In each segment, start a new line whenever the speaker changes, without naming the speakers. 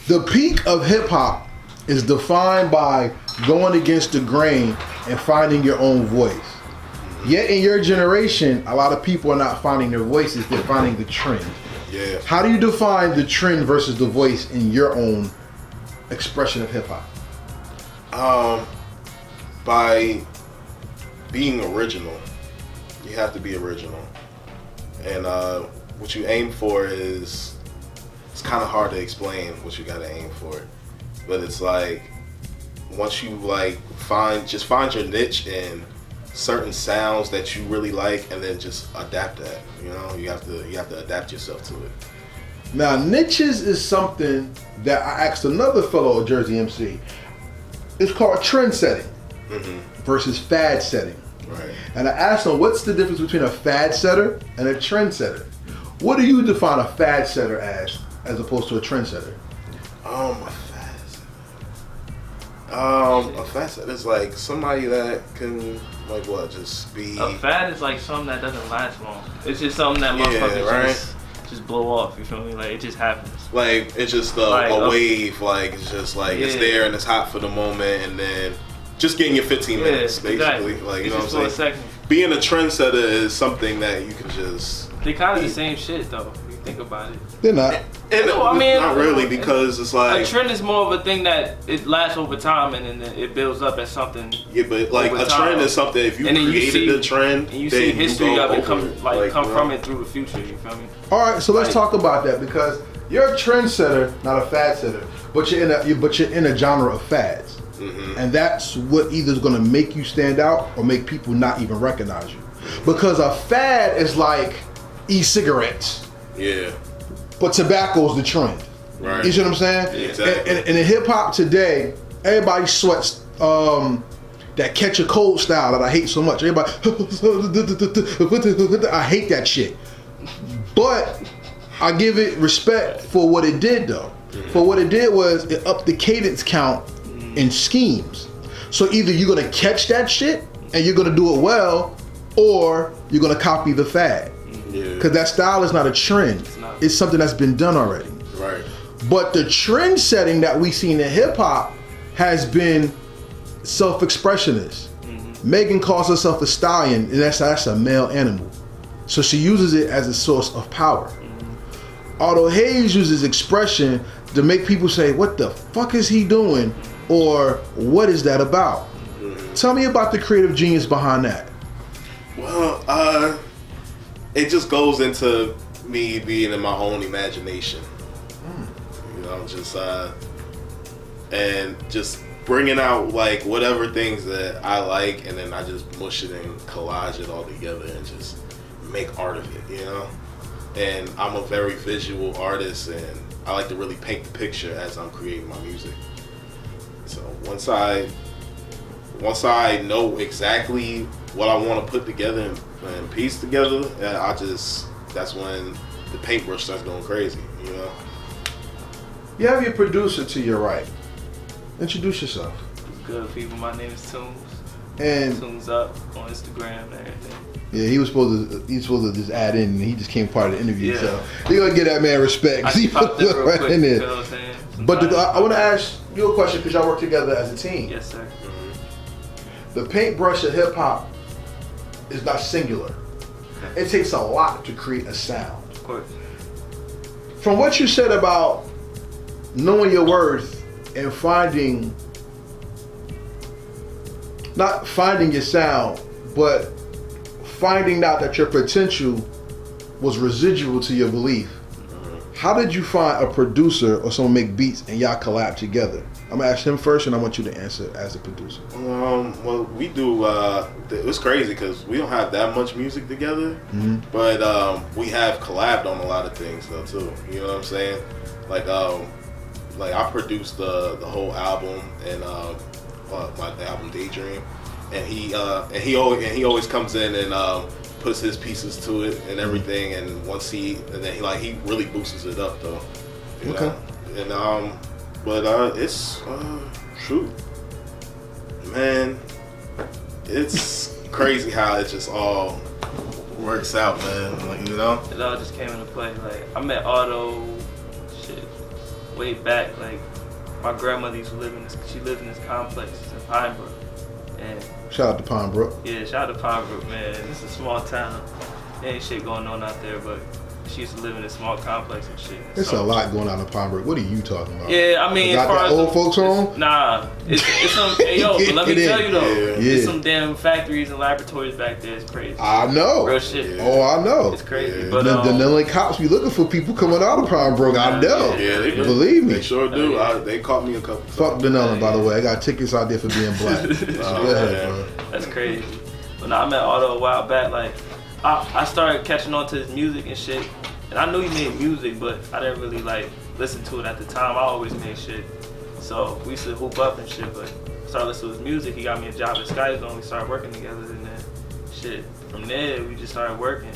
The peak of hip hop is defined by going against the grain and finding your own voice. Yet in your generation, a lot of people are not finding their voices, they're finding the trend.
Yeah.
How do you define the trend versus the voice in your own expression of hip hop?
By being original. You have to be original. And what you aim for is, it's kind of hard to explain what you gotta aim for. But it's like, once you like find your niche and certain sounds that you really like, and then just adapt that. You know, you have to adapt yourself to it.
Now, niches is something that I asked another fellow Jersey MC. It's called trendsetting versus fad setting.
Right.
And I asked him, what's the difference between a fad setter and a trendsetter? What do you define a fad setter as opposed to a trendsetter?
A fad setter is like somebody that can, like, what, just be...
A fad is like something that doesn't last long. It's just something that motherfuckers just blow off, you feel me? Like, it just happens.
Like, it's just a wave, like, it's just like, it's there and it's hot for the moment, and then just getting your 15 minutes, basically.
Exactly.
Like, you
it's
know
just
what I'm
for
saying?
a second.
Being a trendsetter is something that you can just...
They kind of the same shit, though, if you think about it.
They're not.
No, I mean,
not really, because it's like...
A trend is more of a thing that it lasts over time, and then it builds up as something.
Yeah, but like a trend is something, if you created a trend,
and you see history of it come
from
it through the future, you feel me?
All right, so let's talk about that, because you're a trendsetter, not a fad setter, but you're in a genre of fads. And that's what either is going to make you stand out or make people not even recognize you. Because a fad is like e-cigarettes.
Yeah.
But tobacco's the trend.
Right.
You see what I'm saying?
Yeah, exactly.
And in hip hop today, everybody sweats that catch a cold style that I hate so much. Everybody, I hate that shit. But I give it respect for what it did, though. For what it did was it upped the cadence count in schemes. So either you're gonna catch that shit and you're gonna do it well, or you're gonna copy the fad. Because that style is not a trend. It's something that's been done already.
Right.
But the trend setting that we see in hip hop has been self-expressionist. Megan calls herself a stallion, and that's a male animal. So she uses it as a source of power. Otto Haze uses expression to make people say, what the fuck is he doing? Or what is that about? Tell me about the creative genius behind that.
Well, it just goes into me being in my own imagination. You know, just and just bringing out like whatever things that I like, and then I just mush it and collage it all together and just make art of it, you know? And I'm a very visual artist, and I like to really paint the picture as I'm creating my music. So once I know exactly what I want to put together and piece together, that's when the paintbrush starts going crazy, you know?
You have your producer to your right. Introduce yourself.
Good people, my name is Tunes.
And
Tunes Up on Instagram and everything.
Yeah, he was supposed to just add in, and he just came part of the interview. Yeah. So you gotta give that man respect.
I just popped it real quick,
in there.
You know what I'm saying?
But I want to ask you a question, because y'all work together as a team.
Yes, sir.
The paintbrush of hip hop is not singular. It takes a lot to create a sound.
Of course.
From what you said about knowing your worth and not finding your sound, but finding out that your potential was residual to your belief. How did you find a producer or someone make beats and y'all collab together? I'm gonna ask him first, and I want you to answer as a producer.
Well, we do. It was crazy because we don't have that much music together, but we have collabed on a lot of things though too. You know what I'm saying? Like I produced the whole album and the album Daydream, and he always comes in and puts his pieces to it and everything, and he really boosts it up though. You know? And but it's shoot, man, it's crazy how it just all works out, man. Like, you know,
it all just came into play. Like, I met Otto, way back, like my grandmother used to live in this. She lived in this complex in Pinebrook, and
Shout out to Pinebrook.
yeah, shout out to Pinebrook, man. It's a small town. There ain't shit going on out there, but she used to live in a small complex and shit.
There's a lot going on in Pinebrook. What are you talking about?
Yeah, I mean,
Is
as
that
far
the
as
old folks home?
Nah, it's some. Hey, yo, but let me tell you though,
Yeah.
there's some damn factories and laboratories back there. It's crazy.
I know.
Real shit.
Yeah.
Oh, I know.
It's crazy.
Yeah.
But
The Nelly cops be looking for people coming out of Pinebrook. I know.
Yeah, they do.
Believe me.
They sure do.
Yeah.
They caught me a couple times.
Fuck Denellen, by the way. I got tickets out there for being black. Go ahead, bro.
That's crazy. But nah, I met Otto a while back. Like, I started catching on to his music and shit. And I knew he made music, but I didn't really like listen to it at the time. I always made shit. So we used to hoop up and shit, but started listening to his music. He got me a job at Sky Zone. We started working together, and then shit. From there, we just started working.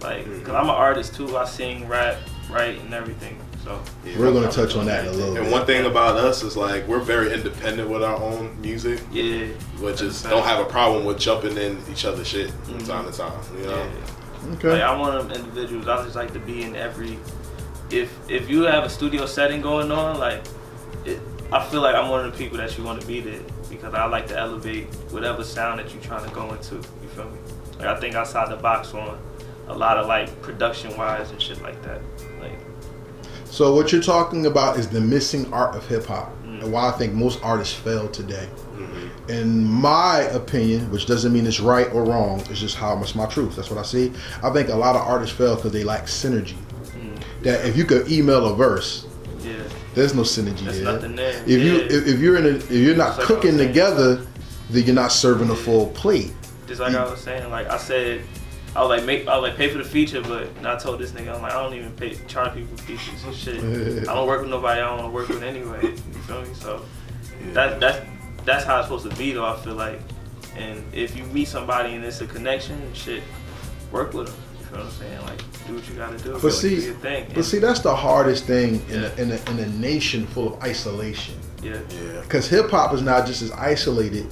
Like, cause I'm an artist too. I sing, rap, write, and everything. So
Yeah.
We're going to touch on that in a little
And
bit.
one thing about us is like we're very independent with our own music.
yeah,
But just don't have a problem with jumping in each other's shit from time to time. You know?
yeah.
Okay.
Like, I'm one of them individuals. I just like to be in every. If you have a studio setting going on, like, I feel like I'm one of the people that you want to be there because I like to elevate whatever sound that you're trying to go into. You feel me? Like, I think outside the box on a lot of like production wise and shit like that. Like,
So what you're talking about is the missing art of hip hop, and why I think most artists fail today. In my opinion, which doesn't mean it's right or wrong, it's just how much my truth. That's what I see. I think a lot of artists fail because they lack synergy. That if you could email a verse,
yeah,
there's no synergy
there's
there.
nothing there.
If you
Yeah.
if you're if you're not
Just like I
cooking
was saying.
together, then you're not serving a full plate.
Just like I was saying, like I said, I was like pay for the feature, but I told this nigga, I'm like, I don't even charge people for features and shit. I don't work with nobody I don't want to work with anyway. You feel me? So that's how it's supposed to be, though. I feel like, and if you meet somebody and it's a connection, shit, work with them. You feel what I'm saying? Like, do what you gotta do.
But see,
do your thing.
but see, that's the hardest thing in a nation full of isolation.
Yeah,
Yeah.
Because hip hop is not just as isolated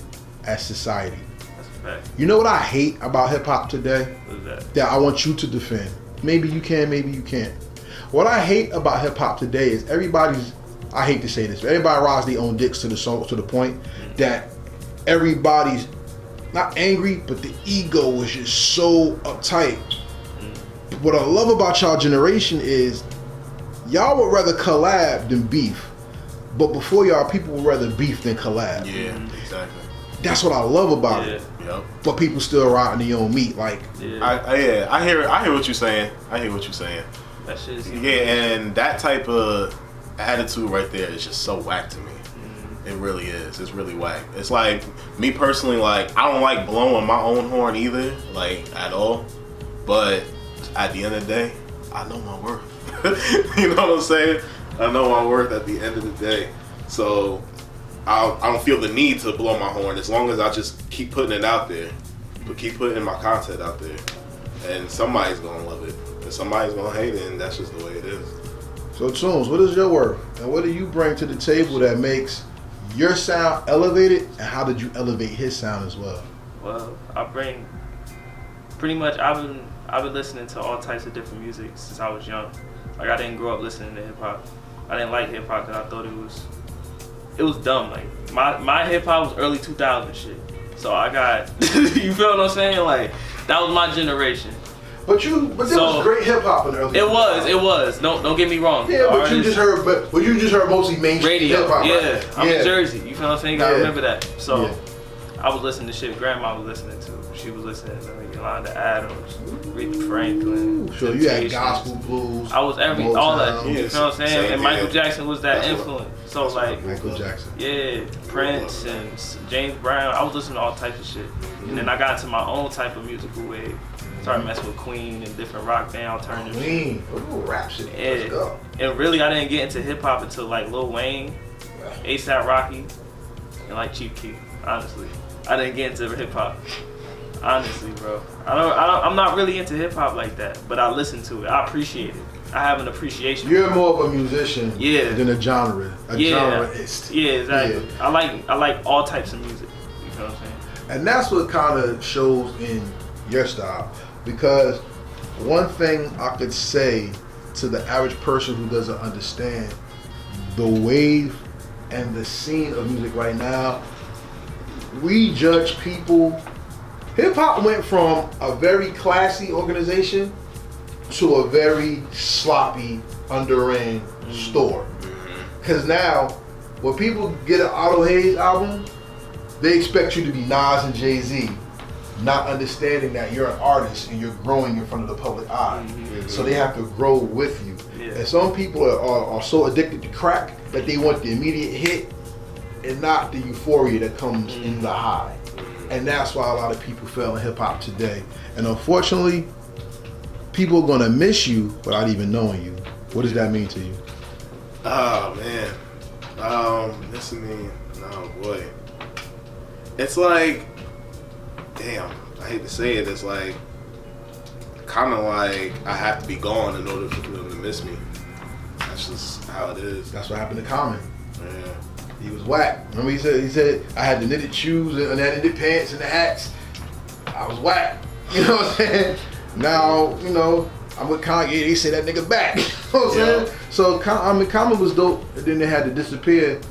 as society.
that's a fact.
You know what I hate about hip hop today?
What is that?
That I want you to defend. Maybe you can, maybe you can't. What I hate about hip hop today is everybody's. I hate to say this, but everybody rides their own dicks to the song to the point that everybody's not angry, but the ego is just so uptight. What I love about y'all generation is y'all would rather collab than beef, but before y'all, people would rather beef than collab.
Yeah, exactly.
That's what I love about
Yeah,
it.
Yep.
But people still riding their own meat, like
yeah.
I hear what you're saying. I hear what you're saying.
That shit is.
Yeah, and that type of attitude right there is just so whack to me. It really is. It's really whack. It's like me personally, like I don't like blowing my own horn either, like at all. But at the end of the day, I know my worth. You know what I'm saying? I know my worth at the end of the day. So I don't feel the need to blow my horn as long as I just keep putting it out there, but keep putting my content out there, and somebody's gonna love it, and somebody's gonna hate it, and that's just the way it is.
So Tunes, what is your worth? And what do you bring to the table that makes your sound elevated? And how did you elevate his sound as well?
Well, I bring pretty much. I've been listening to all types of different music since I was young. Like I didn't grow up listening to hip hop. I didn't like hip hop because I thought it was dumb. Like my hip hop was early 2000 shit. So I got you feel what I'm saying? Like that was my generation.
But there was great hip hop in the early.
It was. Don't get me wrong.
Yeah, but you just heard mostly mainstream
radio.
hip hop.
Yeah,
Right?
I'm in Jersey. You feel what I'm saying? You gotta
Yeah.
remember that. So
Yeah.
I was listening to shit Grandma was listening to. She was listening to Yolanda Adams, Aretha Franklin.
So you had
Temptations.
gospel blues.
I was all that.
Motown.
You know what I'm saying?
Same
And Michael
here.
Jackson was that
That's what-
influence. So like,
Michael Jackson.
yeah, Prince and James Brown. I was listening to all types of shit. And then I got into my own type of musical wave. Started messing with Queen and different rock band alternative shit.
Queen. Ooh, rap shit. Let's
Yeah.
go.
And really, I didn't get into hip hop until like Lil Wayne, ASAP Rocky, and like Chief Keef. Honestly, I didn't get into hip hop. Honestly, bro, I'm not really into hip hop like that, but I listen to it. I appreciate it. I have an appreciation.
You're more of a musician than a genre. Genreist.
Yeah, exactly.
Yeah.
I like all types of music. You know what I'm saying?
And that's what kind of shows in your style. Because one thing I could say to the average person who doesn't understand, the wave and the scene of music right now, we judge people. Hip hop went from a very classy organization to a very sloppy, underran store. Because now, when people get an Otto Haze album, they expect you to be Nas and Jay-Z, not understanding that you're an artist and you're growing in front of the public eye. So they have to grow with you. And some people are so addicted to crack that they want the immediate hit and not the euphoria that comes in the high. And that's why a lot of people fail in hip hop today. And unfortunately, people are gonna miss you without even knowing you. What does that mean to you?
Oh man, this mean, oh boy. It's like, damn, I hate to say it, it's like, kind of like I have to be gone in order for them to miss me. That's just how it is.
That's what happened to Common.
Yeah.
He was whack. Remember he said I had the knitted shoes and the knitted pants and the hats. I was whack. You know what I'm saying? Now, you know, I'm with Kanye, they say that nigga back. You know what I'm saying? So, Common was dope, and then they had to disappear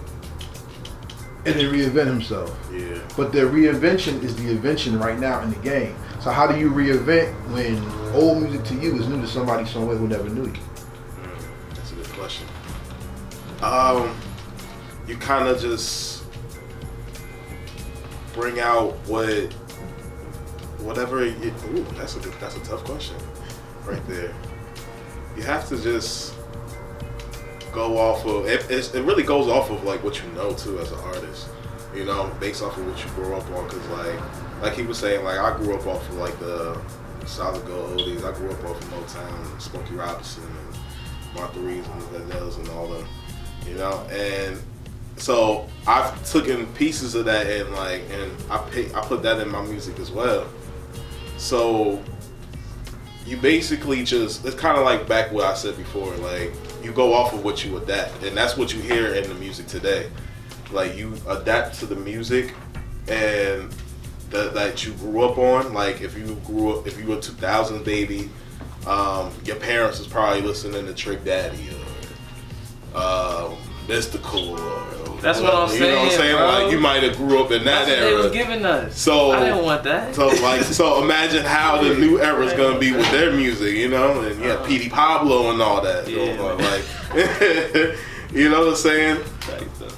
and then reinvent himself. Yeah. But the reinvention is the invention right now in the game. So how do you reinvent when old music to you is new to somebody somewhere who never knew you?
That's a good question. You kind of just bring out whatever. That's a tough question, right there. You have to just go off of it really goes off of like what you know too as an artist, you know, based off of what you grew up on. Because like he was saying, like I grew up off of like the Solid Gold oldies. I grew up off of Motown, Smokey Robinson, and Martha Reeves and the Vandellas and all them, you know. And so I've taken pieces of that and I put that in my music as well. So you basically just, it's kind of like back what I said before, like you go off of what you adapt, and that's what you hear in the music today. Like you adapt to the music and that you grew up on. Like if you were a 2000s baby, your parents was probably listening to Trick Daddy or Mystical or
that's what I'm saying. You know what I'm saying? Bro.
Like you might have grew up in that era.
They was giving us.
So
I didn't want that.
So imagine how the new era is gonna be with their music, you know? And you have P.D. Pablo and all that going on. Like you know what I'm saying?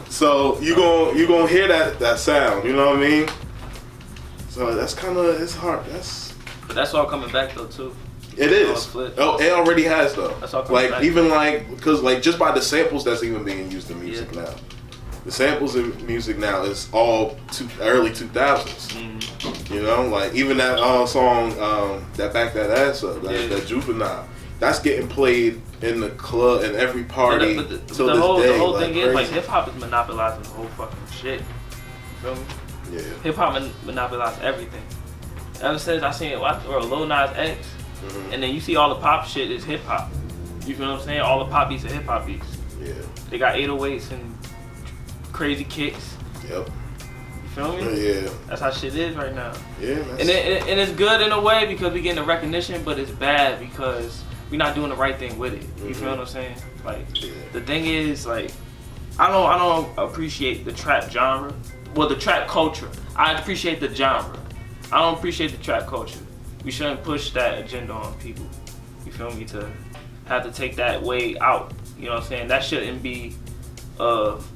So you gonna hear that sound, you know what I mean? So that's kinda, it's hard.
But that's all coming back though too.
It is. Oh, it already has though.
That's all coming back.
Even because just by the samples that's even being used in music now. The samples in music now is all early 2000s. You know, like even that song that Back That Ass Up, that Juvenile, that's getting played in the club and every party till this day.
The whole thing
crazy.
is like hip hop is monopolizing the whole fucking shit. You feel me?
Yeah.
Hip hop monopolized everything. Ever since I seen Lil Nas X, and then you see all the pop shit is hip hop. You feel what I'm saying? All the pop beats are hip hop beats. Yeah. They got 808s and crazy kicks. Yep. You feel me? Yeah. That's how shit is right now. Yeah. And it's good in a way because we getting the recognition, but it's bad because we're not doing the right thing with it. You feel what I'm saying? Like the thing is like I don't appreciate the trap genre. Well, the trap culture. I appreciate the genre. I don't appreciate the trap culture. We shouldn't push that agenda on people. You feel me? To have to take that way out. You know what I'm saying? That shouldn't be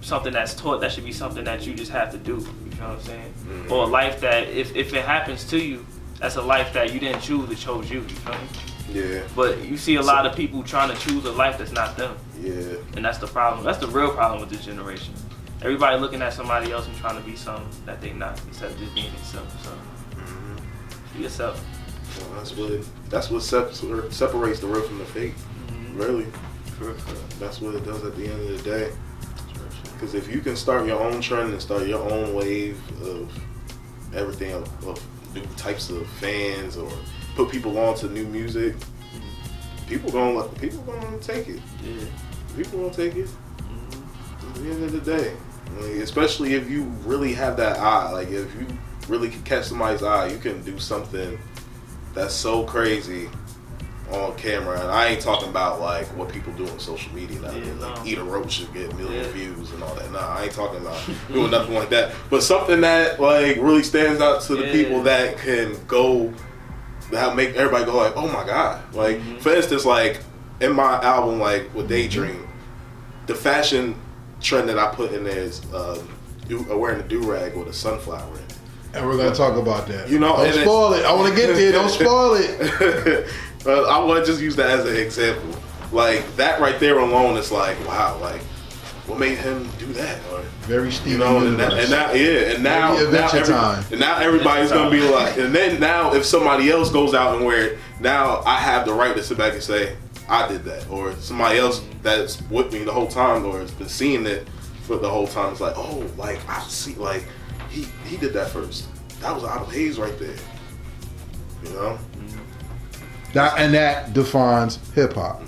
something that's taught. That should be something that you just have to do. You know what I'm saying? Or a life that if it happens to you, that's a life that you didn't choose, it chose you. You feel me? Yeah. But you see a lot of people trying to choose a life that's not them. Yeah. And that's the problem. That's the real problem with this generation. Everybody looking at somebody else and trying to be something that they not, instead of just being themselves. So be yourself.
Well, that's what separates the real from the fake. Really. That's what it does at the end of the day. Because if you can start your own trend and start your own wave of everything, of new types of fans, or put people on to new music, people gonna take it. Yeah. People gonna take it. At the end of the day, like, especially if you really have that eye, like if you really can catch somebody's eye, you can do something that's so crazy on camera, and I ain't talking about like what people do on social media now. Like eat a roach and get a million views and all that. Nah, I ain't talking about doing nothing like that. But something that like really stands out to the people that can go, that make everybody go like, oh my god. Like for instance, like in my album, like with Daydream, the fashion trend that I put in there is wearing a do-rag with a sunflower in it.
And we're gonna talk about that.
You know,
don't spoil it. I want to get there. Don't spoil it.
I want to just use that as an example. Like that right there alone is like, wow, like what made him do that? Or,
very Steven
you know, and now everybody's gonna be like, and then now if somebody else goes out and wear it, now I have the right to sit back and say I did that, or somebody else that's with me the whole time or has been seeing it for the whole time. It's like, oh, like I see, like he did that first. That was Otto Haze right there. You know.
That defines hip hop.